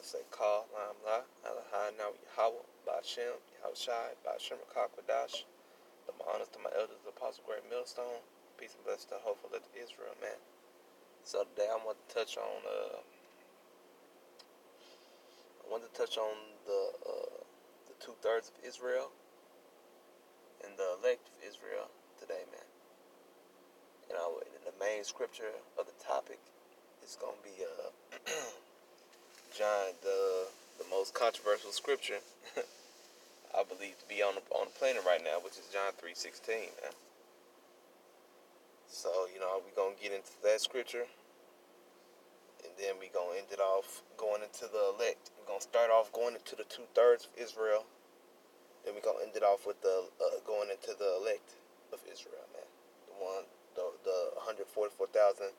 say Ka, Lam La, Alahai, now Yahweh, Ba'Shem, Yahawashi, Ba'Shem, Rakakwadash. The honors to my elders, the Apostle Great Millstone. Peace and blessings to hopeful of Israel, man. So today I want to touch on the 2/3 of Israel and the elect of Israel today, man. You know, the main scripture of the topic is gonna be John, the most controversial scripture I believe to be on the planet right now, which is John 3:16, man. So we're gonna get into that scripture, and then we're gonna end it off going into the elect. We're gonna start off going into the 2/3 of Israel. Then we're gonna end it off with the going into the elect of Israel, man. The 144,000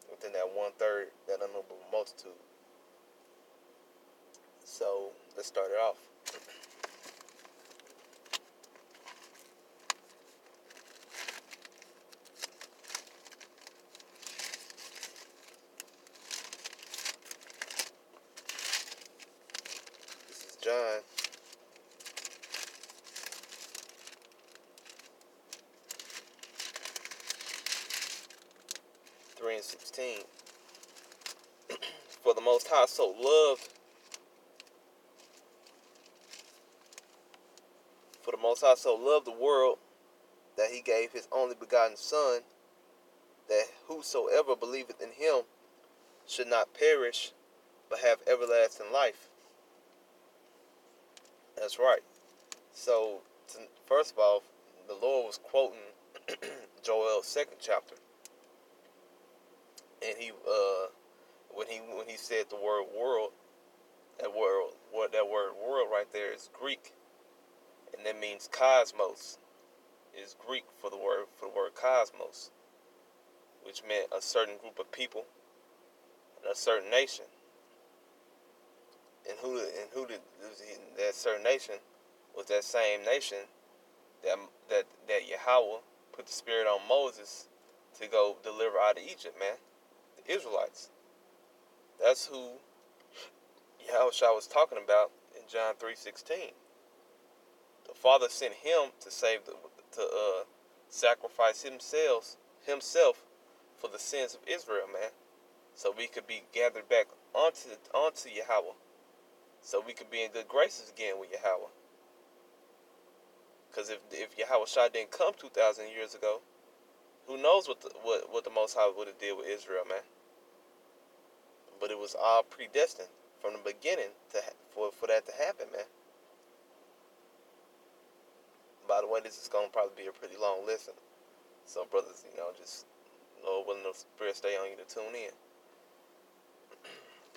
within that 1/3, that unknowable multitude. So let's start it off. This is John 3:16. For the Most High so loved the world that he gave his only begotten Son, that whosoever believeth in him should not perish, but have everlasting life. That's right. So, first of all, the Lord was quoting Joel's 2nd chapter, and he when he said the word world, that word world right there is Greek, and that means cosmos. Is Greek for the word cosmos, which meant a certain group of people and a certain nation. And who did that certain nation was that same nation that Yahweh put the spirit on Moses to go deliver out of Egypt, man. The Israelites. That's who Yahawashi was talking about in John 3:16. The Father sent him to sacrifice himself for the sins of Israel, man. So we could be gathered back onto Yahweh. So we could be in good graces again with Yahweh. Because if Yahawashi didn't come 2,000 years ago, who knows what the Most High would have did with Israel, man. But it was all predestined from the beginning for that to happen, man. By the way, this is going to probably be a pretty long listen. So, brothers, just Lord willing, the Spirit stay on you to tune in.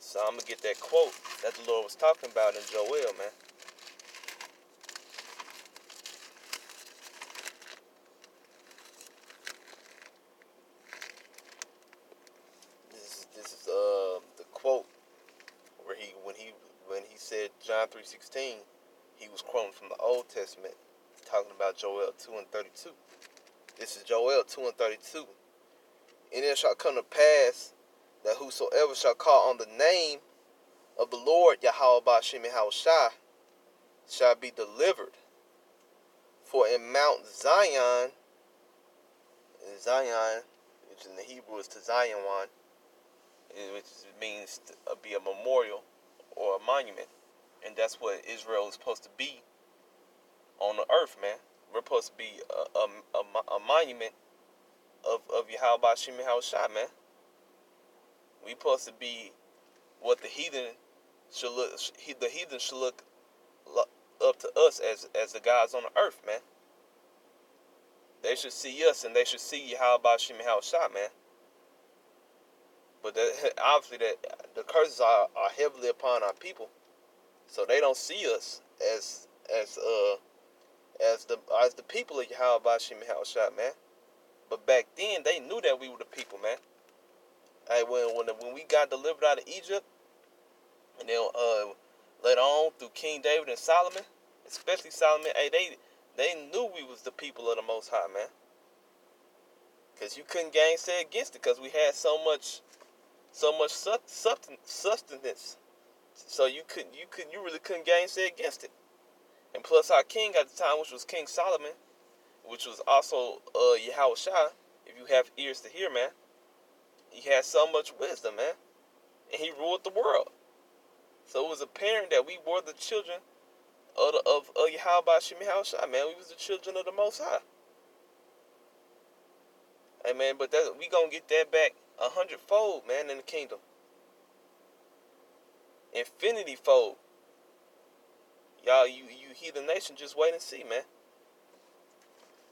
So, I'm going to get that quote that the Lord was talking about in Joel, man. This is the quote where when he said John 3:16, he was quoting from the Old Testament, talking about Joel 2:32. This is Joel 2:32. And it shall come to pass that whosoever shall call on the name of the Lord Yahweh Ba'Shem Yahawashi shall be delivered. For in Mount Zion, which in the Hebrew is to Zion, which means to be a memorial or a monument. And that's what Israel is supposed to be on the earth, man. We're supposed to be a monument of Yahweh Ba'Shem Yahawashi, man. We supposed to be what the heathen should look. The heathen should look up to us as the gods on the earth, man. They should see us, and they should see Yahweh Ba'Shem Yahawashi, man. But obviously, that the curses are heavily upon our people, so they don't see us as the people of Yahweh Ba'Shem Yahawashi, man. But back then, they knew that we were the people, man. Hey, when we got delivered out of Egypt, and then later on through King David and Solomon, especially Solomon, hey, they knew we was the people of the Most High, man. Because you couldn't gainsay against it, because we had so much sustenance So you really couldn't gainsay against it. And plus, our king at the time, which was King Solomon, which was also Yahawashi, if you have ears to hear, man, he had so much wisdom, man, and he ruled the world. So it was apparent that we were the children of Yahawashi, man. We was the children of the Most High. Hey, man, but we gonna get that back 100-fold, man, in the kingdom. Infinity-fold. Y'all, you heathen nation, just wait and see, man.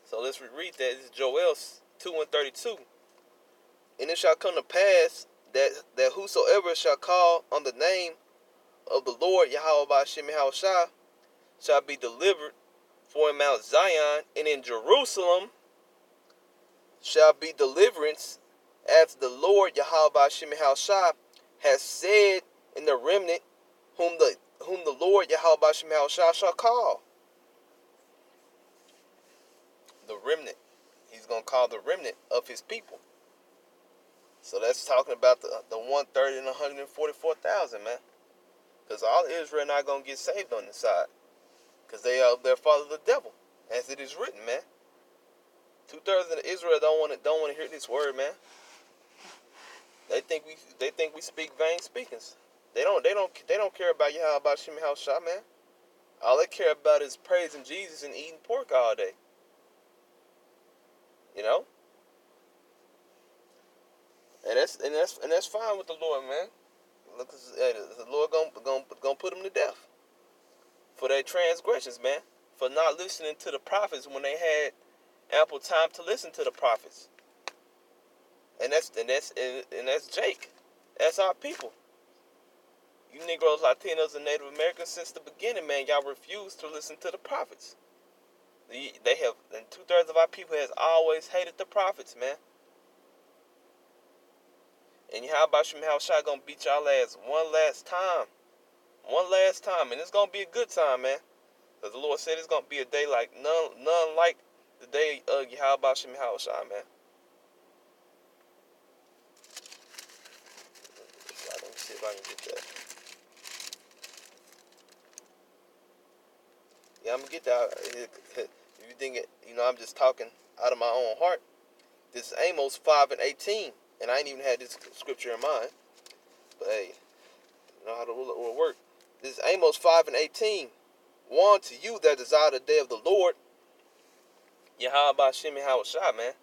So let's reread that. This is Joel 2:32. And it shall come to pass that whosoever shall call on the name of the Lord Yahawashi shall be delivered. For in Mount Zion and in Jerusalem shall be deliverance, as the Lord Yahawashi has said in the remnant whom the Lord Yahawashi shall call. The remnant. He's going to call the remnant of his people. So that's talking about the 130 and 144,000, man. Because all Israel not going to get saved on the side. Because they're follow the devil, as it is written, man. 2/3 of Israel don't want to hear this word, man. They think we speak vain speakings. They don't care about Yahawashi, man. All they care about is praising Jesus and eating pork all day. You know? And that's fine with the Lord, man. Look, the Lord gonna put them to death for their transgressions, man. For not listening to the prophets when they had ample time to listen to the prophets. And that's Jake. That's our people. You Negroes, Latinos, and Native Americans, since the beginning, man, y'all refused to listen to the prophets. They have, and 2/3 of our people has always hated the prophets, man. And Yahawashi gonna beat y'all ass one last time. One last time. And it's gonna be a good time, man. Because the Lord said it's gonna be a day like none like the day of Yahawashi, man. Let me see if I can get that. Yeah, I'm gonna get that. If you think it, I'm just talking out of my own heart. This is Amos 5:18, and I ain't even had this scripture in mind. But hey, you know how the will work. This is Amos 5:18. Woe to you that desire the day of the Lord, Yahawashi, man.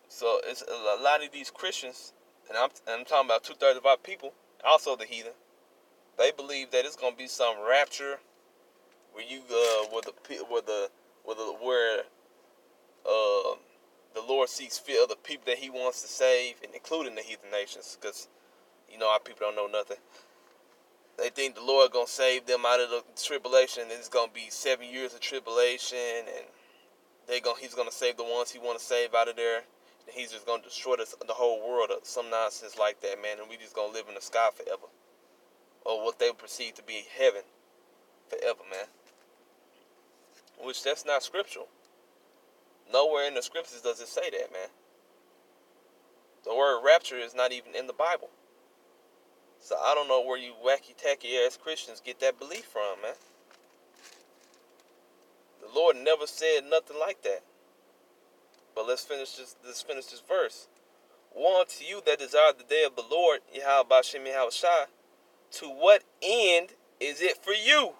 So it's a lot of these Christians, and I'm talking about 2/3 of our people, also the heathen. They believe that it's gonna be some rapture where you the Lord sees fit of the people that He wants to save, and including the heathen nations, because our people don't know nothing. They think the Lord gonna save them out of the tribulation, and it's gonna be 7 years of tribulation, and He's gonna save the ones He want to save out of there, and He's just gonna destroy the whole world, or some nonsense like that, man, and we just gonna live in the sky forever, or what they perceive to be heaven forever, man. Which that's not scriptural. Nowhere in the scriptures does it say that, man. The word rapture is not even in the Bible. So I don't know where you wacky tacky ass Christians get that belief from, man. The Lord never said nothing like that. But let's finish this verse. Woe unto you that desire the day of the Lord, Yahawashi, to what end is it for you?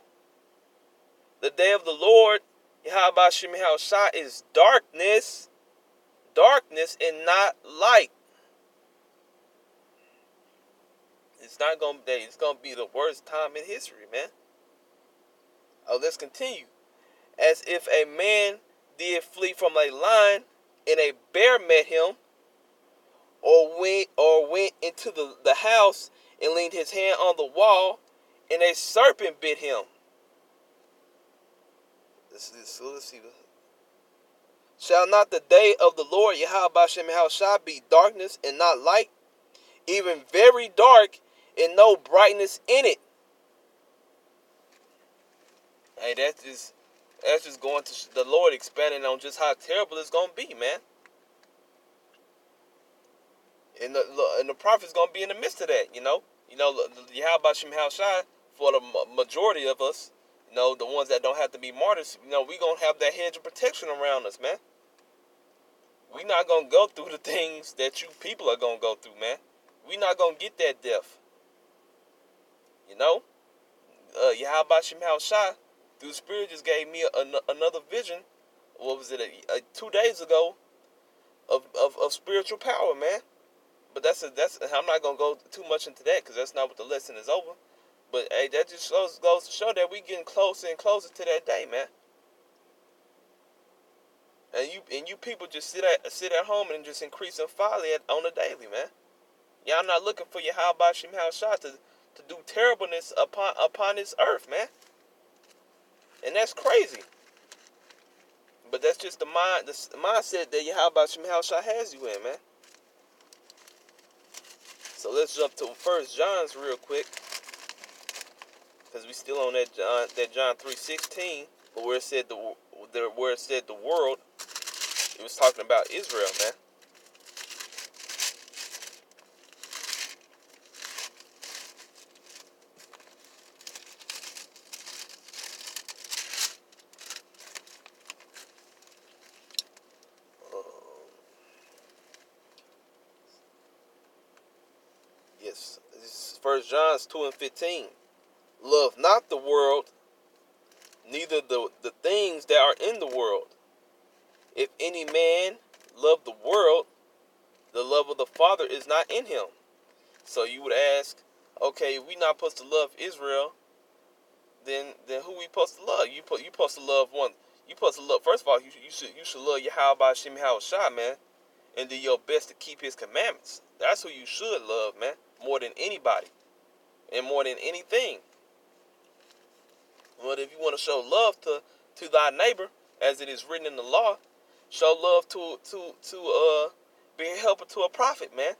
The day of the Lord, Yahawashi, is darkness and not light. It's gonna be the worst time in history, man. Oh, let's continue. As if a man did flee from a lion, and a bear met him, or went into the house and leaned his hand on the wall, and a serpent bit him. Let's see. Shall not the day of the Lord Yahawashi be darkness and not light, even very dark and no brightness in it? Hey, that's just going to the Lord expanding on just how terrible it's gonna be, man. And the prophet's gonna be in the midst of that, You know, Yahawashi for the majority of us, you know, the ones that don't have to be martyrs, you know, we gonna have that hedge of protection around us, man. We not gonna go through the things that you people are gonna go through, man. We not gonna get that death. You know, Yahawashi through the Spirit just gave me another vision. What was it? 2 days ago of spiritual power, man. But that's I'm not gonna go too much into that because that's not what the lesson is over. But hey, that just goes to show that we getting closer and closer to that day, man. And you people just sit at home and just increasing folly on the daily, man. Y'all not looking for your how about Shim shot to do terribleness upon this earth, man. And that's crazy. But that's just the mindset that Yahweh Shim Shah has you in, man. So let's jump to First John's real quick, because we still on that John 3:16, but where it said the world, it was talking about Israel, man. Yes, this is First John 2:15. Love not the world, neither the things that are in the world. If any man love the world, the love of the Father is not in him. So you would ask, okay, if we not supposed to love Israel, then who we supposed to love? You supposed to love one. You supposed to love. First of all, you should love Yahweh Shem Shah, man, and do your best to keep His commandments. That's who you should love, man, more than anybody, and more than anything. But if you want to show love to thy neighbor, as it is written in the law, show love to be a helper to a prophet, man.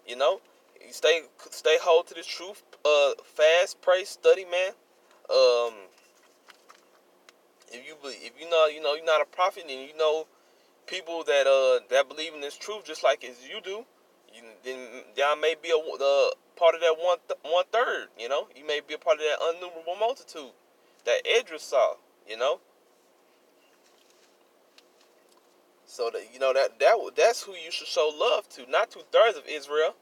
You know, you stay hold to this truth. Fast, pray, study, man. If you know you're not a prophet, and you know people that believe in this truth just like as you do, then y'all may be a part of that one third. You know, you may be a part of that innumerable multitude that Edris saw. You know, so that you know that's who you should show love to, not 2/3 of Israel,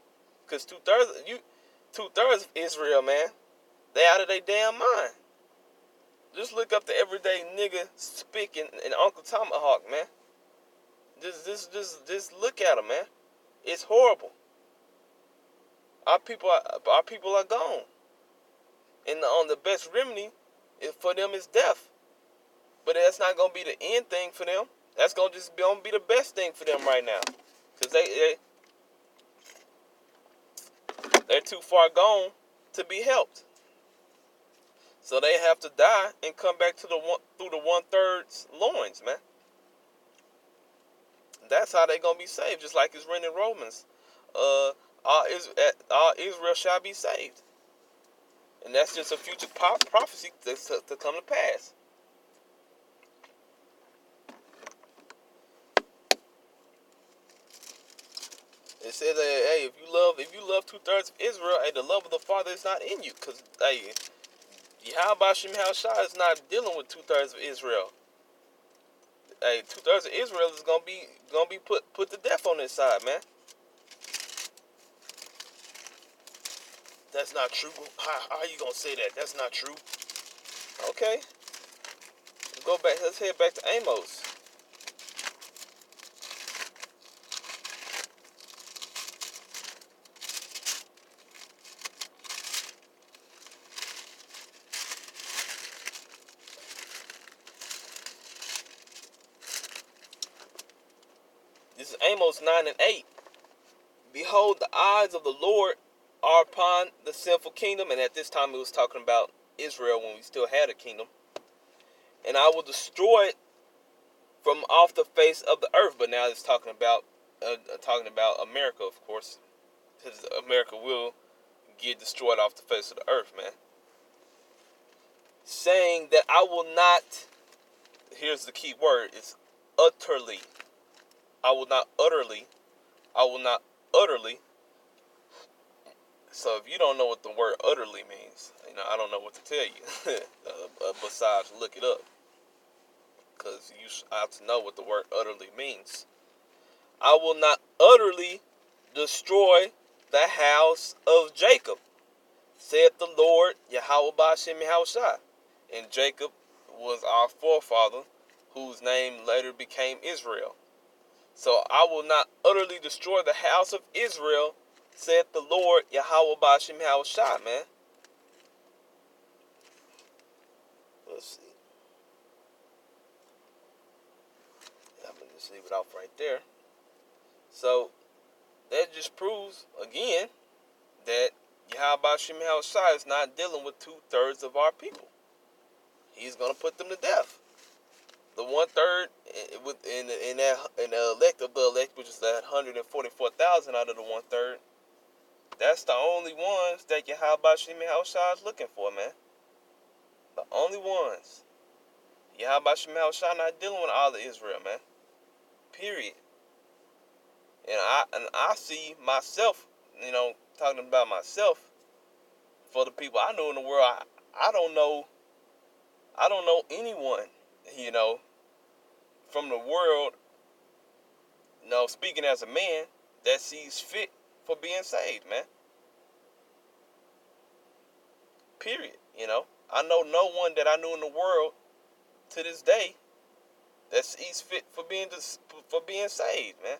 because 2/3 of Israel, man, they out of their damn mind. Just look up the everyday nigga speaking and Uncle Tomahawk, man. Just look at him, man. It's horrible. Our people are gone, and on the best remedy for them is death. But that's not gonna be the end thing for them. That's gonna be the best thing for them right now, cause they're too far gone to be helped. So they have to die and come back to through the 1/3's loins, man. That's how they gonna be saved, just like it's written in Romans. All Israel shall be saved, and that's just a future prophecy to come to pass. It says, hey, if you love 2/3 of Israel, hey, the love of the Father is not in you, cause hey, Yahweh Shem Shah is not dealing with 2/3 of Israel. Hey, 2/3 of Israel is gonna be put to death on this side, man. That's not true. How are you gonna say that? That's not true. Okay, go back. Let's head back to Amos. This is Amos 9:8. Behold, the eyes of the Lord are upon the sinful kingdom, and at this time it was talking about Israel when we still had a kingdom. And I will destroy it from off the face of the earth. But now it's talking about America, of course, because America will get destroyed off the face of the earth, man. Saying that I will not. Here's the key word: it's utterly. I will not utterly So if you don't know what the word utterly means, I don't know what to tell you. Besides, look it up, because you have to know what the word utterly means. I will not utterly destroy the house of Jacob, saith the Lord Yahawashi. And Jacob was our forefather, whose name later became Israel. So I will not utterly destroy the house of Israel, saith the Lord Yahawashi, man. Let's see. I'm going to just leave it off right there. So that just proves, again, that Yahawashi is not dealing with 2/3 of our people. He's going to put them to death. The 1/3 in the elect of the elect, which is that 144,000 out of the 1/3, that's the only ones that Yahawashi is looking for, man. The only ones. Yahawashi not dealing with all of Israel, man. Period. And I see myself, talking about myself, for the people I know in the world, I don't know anyone, from the world, speaking as a man, that sees fit for being saved, man. Period. I know no one that I knew in the world to this day that sees fit for being saved, man.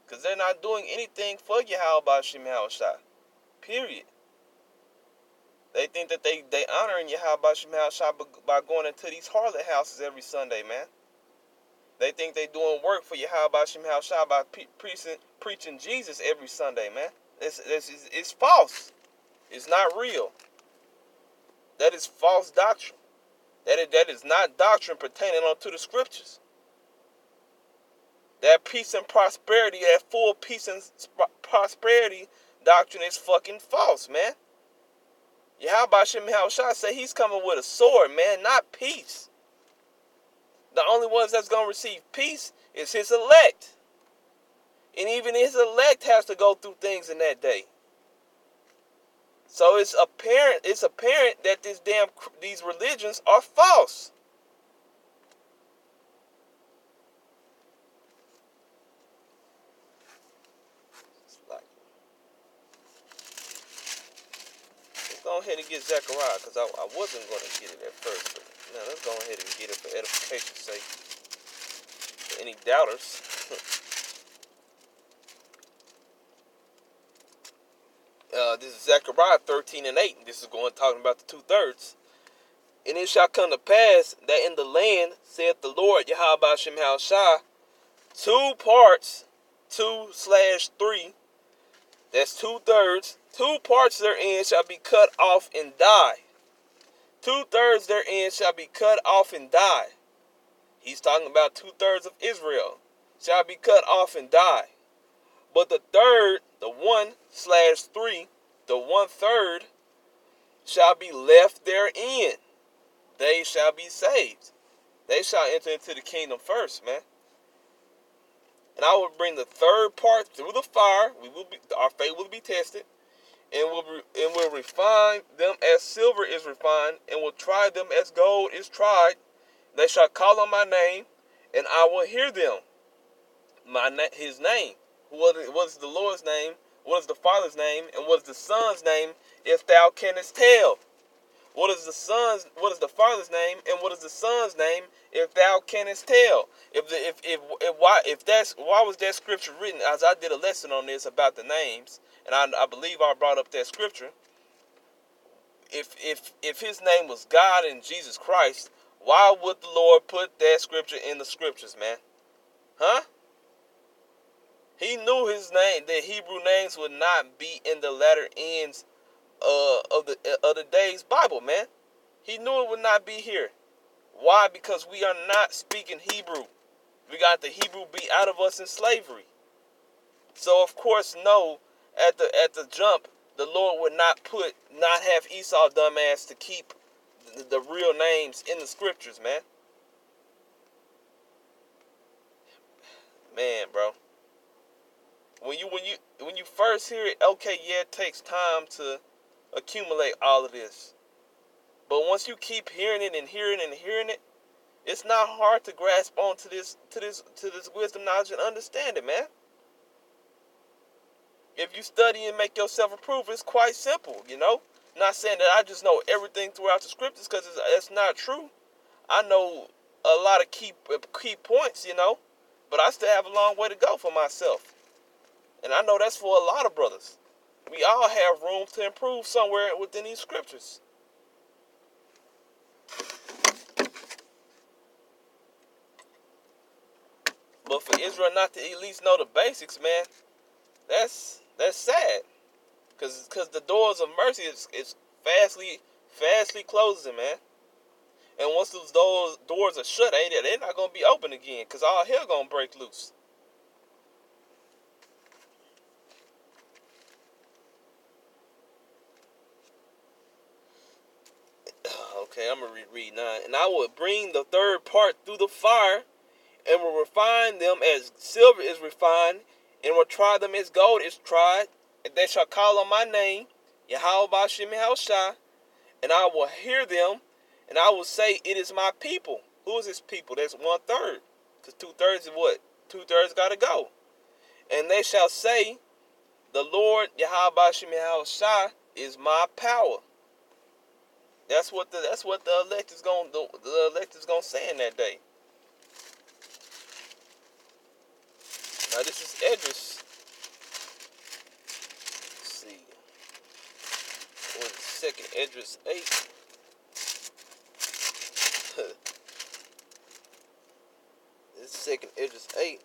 Because they're not doing anything for Yahawashi. Period. They think that they honoring Yahawashi by going into these harlot houses every Sunday, man. They think they doing work for Yahawashi by preaching Jesus every Sunday, man. It's false. It's not real. That is false doctrine. That is not doctrine pertaining unto the scriptures. That peace and prosperity, that full peace and prosperity doctrine is fucking false, man. Yahawashi say he's coming with a sword, man, not peace. The only ones that's going to receive peace is his elect. And even his elect has to go through things in that day. So it's apparent that these religions are false. Let's go ahead and get Zechariah, because I wasn't going to get it at first, but now let's go ahead and get it for edification's sake. For any doubters. This is Zechariah 13:8. This is talking about the 2/3. And it shall come to pass that in the land, saith the Lord Yahawashi, 2 parts, 2/3, that's 2/3, 2 parts therein shall be cut off and die. 2/3 therein shall be cut off and die. He's talking about 2/3 of Israel shall be cut off and die. But the third, the 1/3, the 1/3 shall be left therein. They shall be saved. They shall enter into the kingdom first, man. And I will bring the third part through the fire. Our faith will be tested, and will refine them as silver is refined, and will try them as gold is tried. They shall call on my name, and I will hear them. His name. What is the Lord's name? What is the Father's name? And what is the Son's name? If thou canst tell. What is the Father's name, and what is the Son's name, if thou canst tell? Why was that scripture written? As I did a lesson on this about the names, and I believe I brought up that scripture. If his name was God and Jesus Christ, why would the Lord put that scripture in the scriptures, man? Huh? He knew his name, the Hebrew names would not be in the latter ends of the day's Bible, man. He knew it would not be here. Why? Because we are not speaking Hebrew. We got the Hebrew beat out of us in slavery. So of course, no, at the jump, the Lord would not have Esau dumbass to keep the real names in the scriptures, man. Man, bro. When you first hear it, okay, yeah, it takes time to accumulate all of this. But once you keep hearing it and hearing it and hearing it, it's not hard to grasp onto this wisdom, knowledge, and understanding, man. If you study and make yourself approved, it's quite simple, you know. Not saying that I just know everything throughout the scriptures, because it's not true. I know a lot of key points, you know, but I still have a long way to go for myself. And I know that's for a lot of brothers. We all have room to improve somewhere within these scriptures. But for Israel not to at least know the basics, man, that's sad. Cause the doors of mercy is fastly closing, man. And once those doors are shut, they're not gonna be open again. Cause all hell gonna break loose. Okay, I'm gonna read 9. And I will bring the third part through the fire, and will refine them as silver is refined, and will try them as gold is tried. And they shall call on my name, Yahawashi, and I will hear them, and I will say, it is my people. Who is this people? That's 1/3. Because 2/3 is what? 2/3 got to go. And they shall say, the Lord, Yahawashi, is my power. That's what the elect is gonna say in that day. Now this is Esdras. Let's see. What is the second Esdras 8? This is second Esdras 8.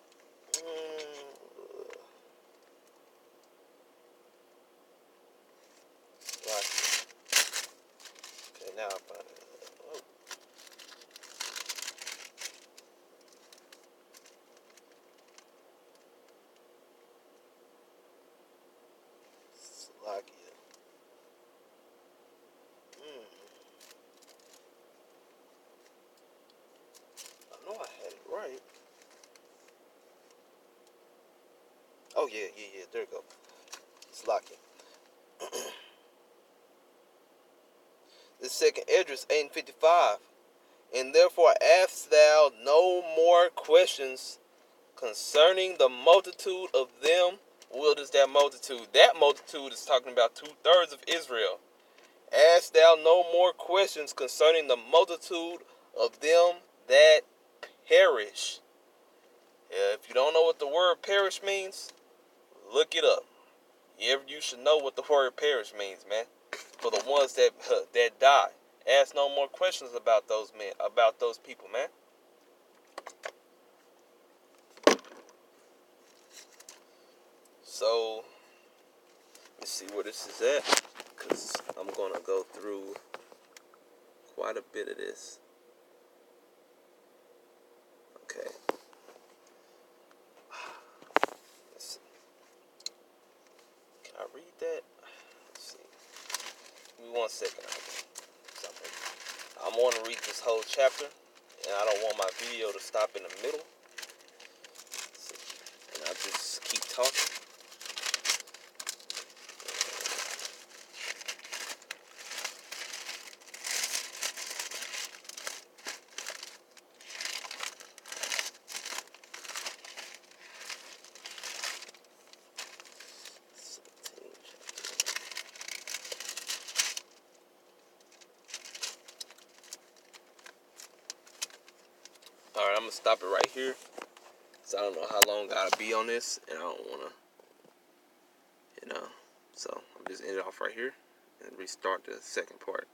Okay, now I find it. Oh. Slovakia. I know I had it right. Oh yeah. There you go. Slovakia. The second Esdras 8:55. And therefore ask thou no more questions concerning the multitude of them. What is that multitude? That multitude is talking about 2/3 of Israel. Ask thou no more questions concerning the multitude of them that perish. If you don't know what the word perish means, look it up. You should know what the word perish means, man. For the ones that die. Ask no more questions about those men, about those people, man. So, let's see where this is at, because I'm going to go through quite a bit of this. Okay. Let's see. Can I read that? Let's see. Give me 1 second. I'm going to read this whole chapter, and I don't want my video to stop in the middle. And I'll just keep talking. Alright, I'm going to stop it right here. So I don't know how long I'll be on this, and I don't want to, so I'm just end it off right here and restart the second part.